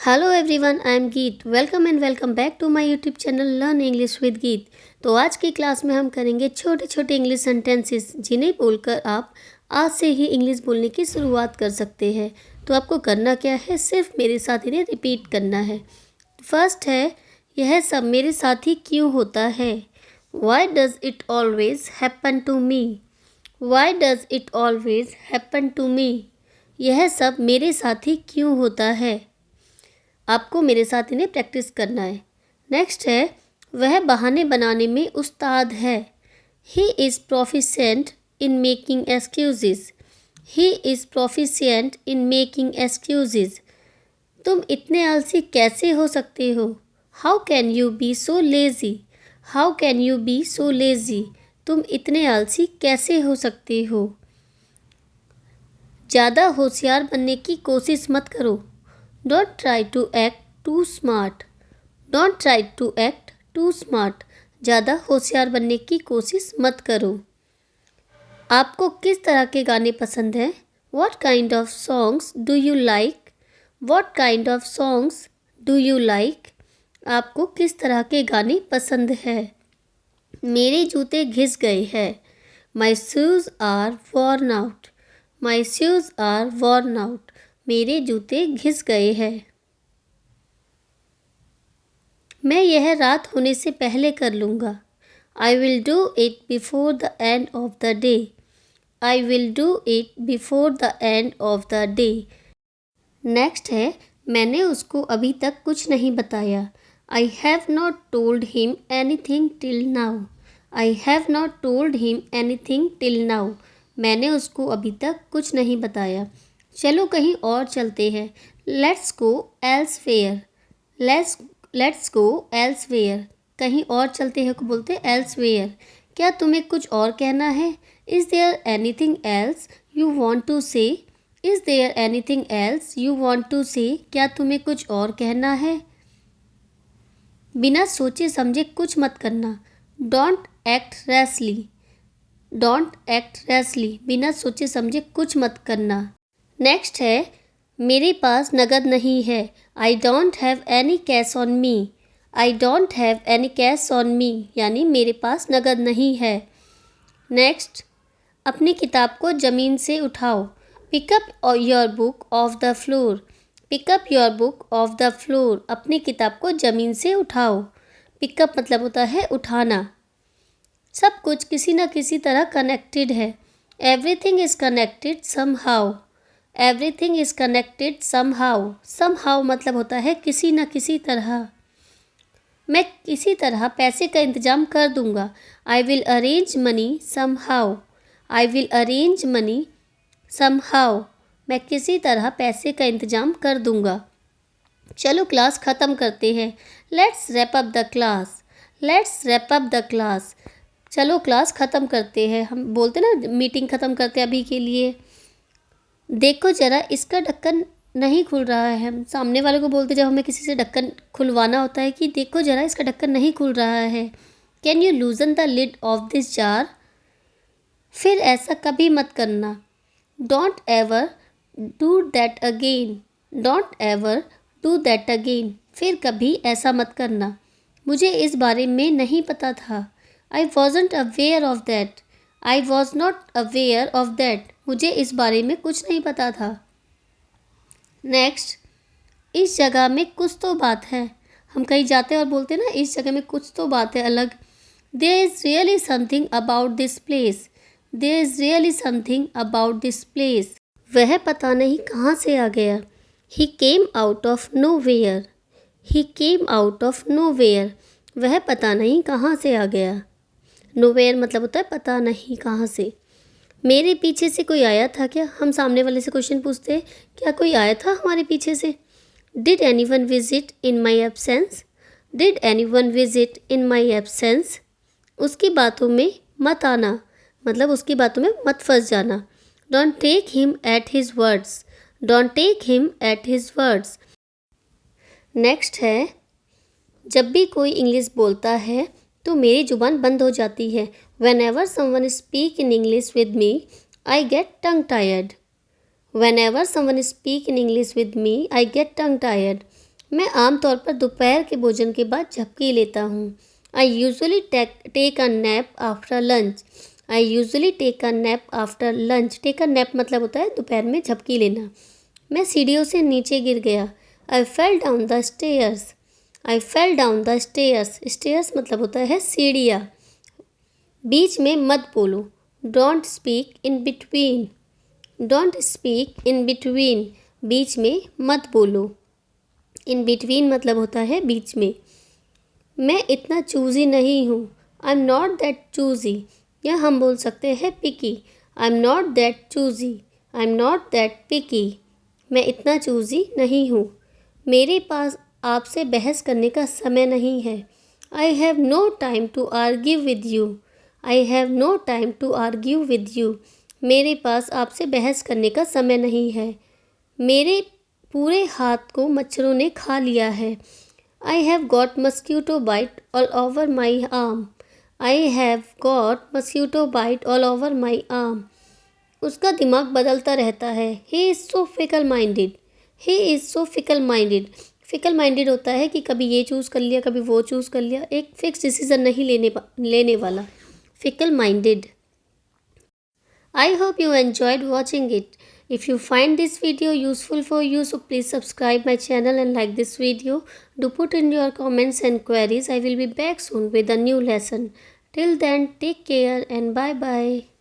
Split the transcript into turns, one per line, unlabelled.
Hello everyone, I am Geet. Welcome and welcome back to my YouTube channel learn English with Geet. तो आज की class में हम करेंगे छोटे छोटे इंग्लिश सेंटेंसेस जिन्हें बोलकर आप आज से ही इंग्लिश बोलने की शुरुआत कर सकते हैं। तो आपको करना क्या है, सिर्फ मेरे साथ इन्हें रिपीट करना है। फर्स्ट है, यह सब मेरे साथ ही क्यों होता है। Why does it always happen to me. Why does it always happen to me. यह सब मेरे साथ ही क्यों होता है। आपको मेरे साथ इन्हें प्रैक्टिस करना है। नेक्स्ट है, वह बहाने बनाने में उस्ताद है। He is proficient in making excuses. He is proficient in making excuses. तुम इतने आलसी कैसे हो सकते हो। How can you be so lazy. How can you be so lazy. तुम इतने आलसी कैसे हो सकते हो। ज़्यादा होशियार बनने की कोशिश मत करो। Don't try to act too smart. Don't try to act too smart. ज़्यादा होशियार बनने की कोशिश मत करो। आपको किस तरह के गाने पसंद हैं। What kind of songs do you like? What kind of songs do you like? आपको किस तरह के गाने पसंद है। मेरे जूते घिस गए हैं। My shoes are worn out. My shoes are worn out. मेरे जूते घिस गए हैं। मैं यह रात होने से पहले कर लूँगा। I will do it before the end of the day. I will do it before the end of the day. Next है, मैंने उसको अभी तक कुछ नहीं बताया। I have not told him anything till now. I have not told him anything till now. मैंने उसको अभी तक कुछ नहीं बताया। चलो कहीं और चलते हैं। Let's go elsewhere. Let's go elsewhere. कहीं और चलते हैं को बोलते हैं एल्सवेयर। क्या तुम्हें कुछ और कहना है। Is there anything else you want to say. Is there anything else you want to say. क्या तुम्हें कुछ और कहना है। बिना सोचे समझे कुछ मत करना। Don't act rashly. Don't act rashly. बिना सोचे समझे कुछ मत करना। नेक्स्ट है, मेरे पास नगद नहीं है। I don't have any cash on me. I don't have any cash on me, यानी मेरे पास नगद नहीं है। नेक्स्ट, अपनी किताब को ज़मीन से उठाओ। Pickup your book of the floor. Pickup your book of the floor. अपनी किताब को ज़मीन से उठाओ। पिकअप मतलब होता है उठाना। सब कुछ किसी न किसी तरह कनेक्टेड है। Everything is connected somehow. Everything is connected somehow. Somehow मतलब होता है किसी न किसी तरह। मैं किसी तरह पैसे का इंतज़ाम कर दूंगा। I will arrange money somehow. I will arrange money somehow. मैं किसी तरह पैसे का इंतज़ाम कर दूंगा। चलो क्लास ख़त्म करते हैं। Let's wrap up the class. Let's wrap up the class. चलो क्लास ख़त्म करते हैं। हम बोलते ना मीटिंग ख़त्म करते हैं अभी के लिए। देखो ज़रा, इसका ढक्कन नहीं खुल रहा है। हम सामने वाले को बोलते जब हमें किसी से ढक्कन खुलवाना होता है कि देखो ज़रा, इसका ढक्कन नहीं खुल रहा है। Can you loosen the lid of this jar. फिर ऐसा कभी मत करना। Don't ever do that again. Don't ever do that again. फिर कभी ऐसा मत करना। मुझे इस बारे में नहीं पता था। आई wasn't aware of that. I was not aware of that. मुझे इस बारे में कुछ नहीं पता था। नेक्स्ट, इस जगह में कुछ तो बात है। हम कहीं जाते हैं और बोलते हैं ना, इस जगह में कुछ तो बात है अलग। There is really something about this place. There is really something about this place. वह पता नहीं कहाँ से आ गया। He came out of nowhere. He came out of nowhere. वह पता नहीं कहाँ से आ गया। नोवेयर मतलब होता है पता नहीं कहाँ से। मेरे पीछे से कोई आया था क्या। हम सामने वाले से क्वेश्चन पूछते हैं, क्या कोई आया था हमारे पीछे से। Did any one visit in my absence. Did any one visit in my absence. उसकी बातों में मत आना, मतलब उसकी बातों में मत फंस जाना। Don't take him at his words. Don't take him at his words. Next है, जब भी कोई इंग्लिश बोलता है तो मेरी ज़ुबान बंद हो जाती है। Whenever someone speak in English with me, I get tongue tied. Whenever someone speak in English with me, I get tongue tied. मैं आमतौर पर दोपहर के भोजन के बाद झपकी लेता हूँ। I usually take a nap after lunch. I usually take a nap after lunch. Take a nap मतलब होता है दोपहर में झपकी लेना। मैं सीढ़ियों से नीचे गिर गया। I fell down the stairs. I fell down the stairs. Stairs मतलब होता है सीढ़ियाँ। बीच में मत बोलो। Don't speak in between. Don't speak in between. बीच में मत बोलो। इन बिटवीन मतलब होता है बीच में। मैं इतना चूज़ी नहीं हूँ। I am not that choosy. या हम बोल सकते हैं picky. I am not that choosy. I am not that picky. मैं इतना चूज़ी नहीं हूँ। मेरे पास आपसे बहस करने का समय नहीं है। I have no time to argue with you. I have no time to argue with you. मेरे पास आपसे बहस करने का समय नहीं है। मेरे पूरे हाथ को मच्छरों ने खा लिया है। I have got mosquito bite all over my arm. I have got mosquito bite all over my arm. उसका दिमाग बदलता रहता है। He is so fickle minded. He is so fickle minded. Fickle minded होता है कि कभी ये चूज़ कर लिया, कभी वो चूज़ कर लिया, एक फिक्स डिसीज़न नहीं लेने वाला। Fickle minded. I hope you enjoyed watching it. If you find this video useful for you, so please subscribe my channel and like this video. Do put in your comments and queries. I will be back soon with a new lesson. Till then, take care and bye bye.